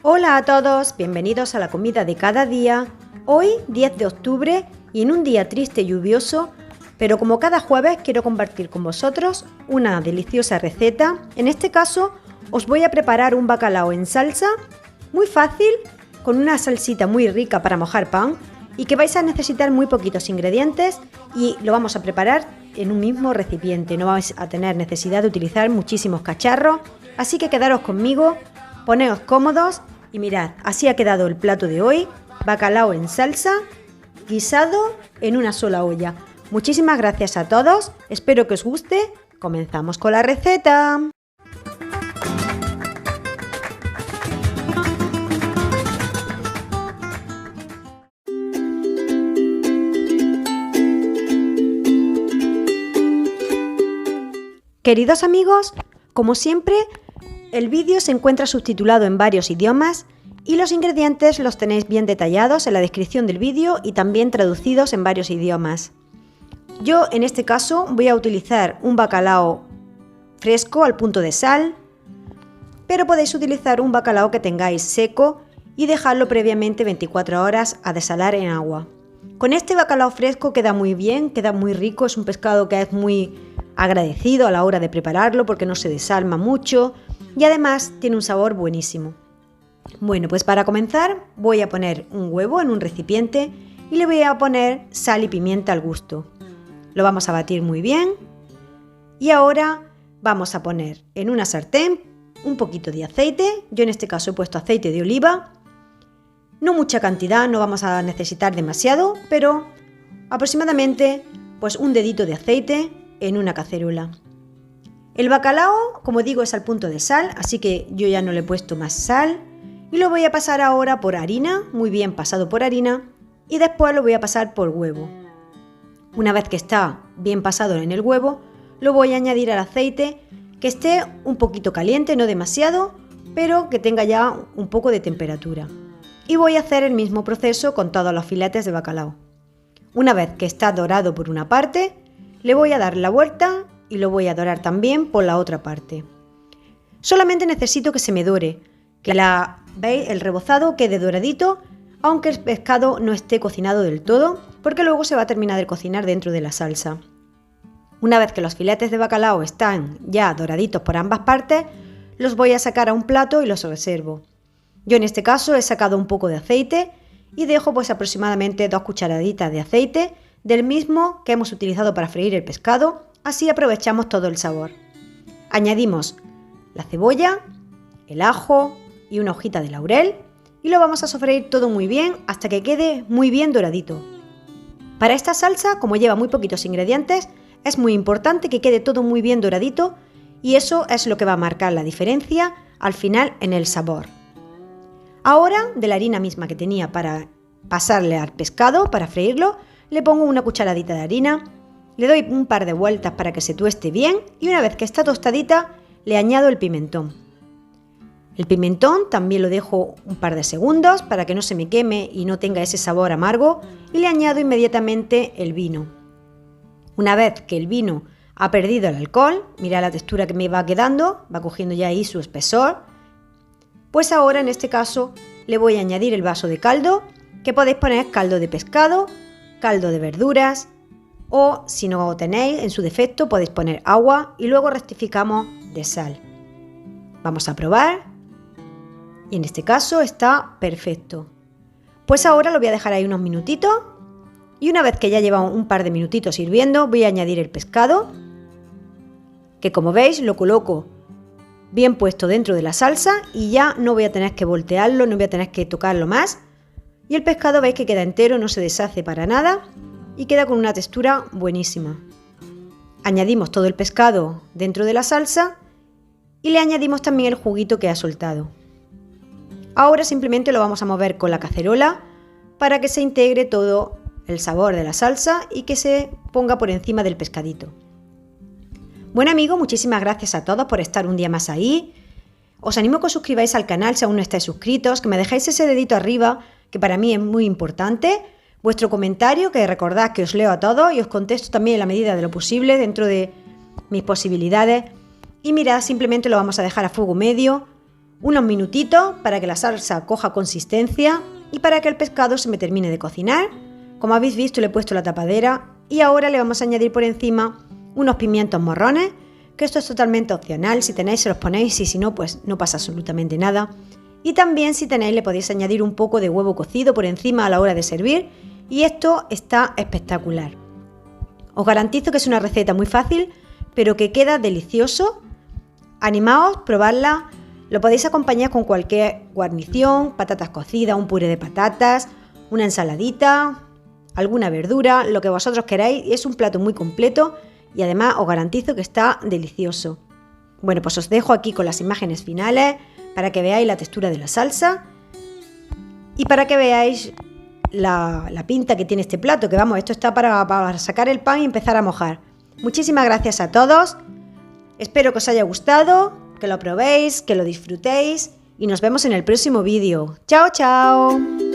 Hola a todos, bienvenidos a la comida de cada día. Hoy, 10 de octubre, y en un día triste y lluvioso, pero como cada jueves quiero compartir con vosotros una deliciosa receta. En este caso, os voy a preparar un bacalao en salsa, muy fácil, con una salsita muy rica para mojar pan y que vais a necesitar muy poquitos ingredientes y lo vamos a preparar en un mismo recipiente. No vais a tener necesidad de utilizar muchísimos cacharros, así que quedaros conmigo. Poneos cómodos y mirad, así ha quedado el plato de hoy, bacalao en salsa, guisado en una sola olla. Muchísimas gracias a todos, espero que os guste, comenzamos con la receta. Queridos amigos, como siempre, el vídeo se encuentra subtitulado en varios idiomas y los ingredientes los tenéis bien detallados en la descripción del vídeo y también traducidos en varios idiomas. Yo en este caso voy a utilizar un bacalao fresco al punto de sal, pero podéis utilizar un bacalao que tengáis seco y dejarlo previamente 24 horas a desalar en agua. Con este bacalao fresco queda muy bien, queda muy rico, es un pescado que es muy agradecido a la hora de prepararlo porque no se desalma mucho y además tiene un sabor buenísimo. Bueno, pues para comenzar voy a poner un huevo en un recipiente y le voy a poner sal y pimienta al gusto. Lo vamos a batir muy bien y ahora vamos a poner en una sartén un poquito de aceite. Yo en este caso he puesto aceite de oliva. No mucha cantidad, no vamos a necesitar demasiado, pero aproximadamente pues un dedito de aceite en una cacerola. El bacalao, como digo, es al punto de sal, así que yo ya no le he puesto más sal y lo voy a pasar ahora por harina, muy bien pasado por harina, y después lo voy a pasar por huevo. Una vez que está bien pasado en el huevo, lo voy a añadir al aceite, que esté un poquito caliente, no demasiado, pero que tenga ya un poco de temperatura. Y voy a hacer el mismo proceso con todos los filetes de bacalao. Una vez que está dorado por una parte, le voy a dar la vuelta y lo voy a dorar también por la otra parte. Solamente necesito que se me dore, que ¿veis? El rebozado quede doradito, aunque el pescado no esté cocinado del todo, porque luego se va a terminar de cocinar dentro de la salsa. Una vez que los filetes de bacalao están ya doraditos por ambas partes, los voy a sacar a un plato y los reservo. Yo en este caso he sacado un poco de aceite y dejo pues aproximadamente 2 cucharaditas de aceite del mismo que hemos utilizado para freír el pescado, así aprovechamos todo el sabor. Añadimos la cebolla, el ajo y una hojita de laurel y lo vamos a sofreír todo muy bien hasta que quede muy bien doradito. Para esta salsa, como lleva muy poquitos ingredientes, es muy importante que quede todo muy bien doradito y eso es lo que va a marcar la diferencia al final en el sabor. Ahora, de la harina misma que tenía para pasarle al pescado, para freírlo, le pongo una cucharadita de harina, le doy un par de vueltas para que se tueste bien y una vez que está tostadita, le añado el pimentón. El pimentón también lo dejo un par de segundos para que no se me queme y no tenga ese sabor amargo y le añado inmediatamente el vino. Una vez que el vino ha perdido el alcohol, mira la textura que me va quedando, va cogiendo ya ahí su espesor, pues ahora en este caso le voy a añadir el vaso de caldo, que podéis poner caldo de pescado, caldo de verduras o si no tenéis, en su defecto podéis poner agua y luego rectificamos de sal. Vamos a probar y en este caso está perfecto. Pues ahora lo voy a dejar ahí unos minutitos y una vez que ya lleva un par de minutitos hirviendo voy a añadir el pescado, que como veis lo coloco bien puesto dentro de la salsa y ya no voy a tener que voltearlo, no voy a tener que tocarlo más. Y el pescado veis que queda entero, no se deshace para nada y queda con una textura buenísima. Añadimos todo el pescado dentro de la salsa y le añadimos también el juguito que ha soltado. Ahora simplemente lo vamos a mover con la cacerola para que se integre todo el sabor de la salsa y que se ponga por encima del pescadito. Bueno amigos, muchísimas gracias a todos por estar un día más ahí. Os animo a que os suscribáis al canal si aún no estáis suscritos, que me dejéis ese dedito arriba, que para mí es muy importante, vuestro comentario, que recordad que os leo a todos y os contesto también en la medida de lo posible dentro de mis posibilidades. Y mirad, simplemente lo vamos a dejar a fuego medio unos minutitos para que la salsa coja consistencia y para que el pescado se me termine de cocinar. Como habéis visto, le he puesto la tapadera y ahora le vamos a añadir por encima unos pimientos morrones, que esto es totalmente opcional. Si tenéis se los ponéis y si no, pues no pasa absolutamente nada. Y también si tenéis le podéis añadir un poco de huevo cocido por encima a la hora de servir y esto está espectacular. Os garantizo que es una receta muy fácil, pero que queda delicioso. Animaos, probadla. Lo podéis acompañar con cualquier guarnición, patatas cocidas, un puré de patatas, una ensaladita, alguna verdura, lo que vosotros queráis. Es un plato muy completo y además os garantizo que está delicioso. Bueno, pues os dejo aquí con las imágenes finales para que veáis la textura de la salsa y para que veáis la pinta que tiene este plato, que vamos, esto está para sacar el pan y empezar a mojar. Muchísimas gracias a todos, espero que os haya gustado, que lo probéis, que lo disfrutéis y nos vemos en el próximo vídeo. ¡Chao, chao!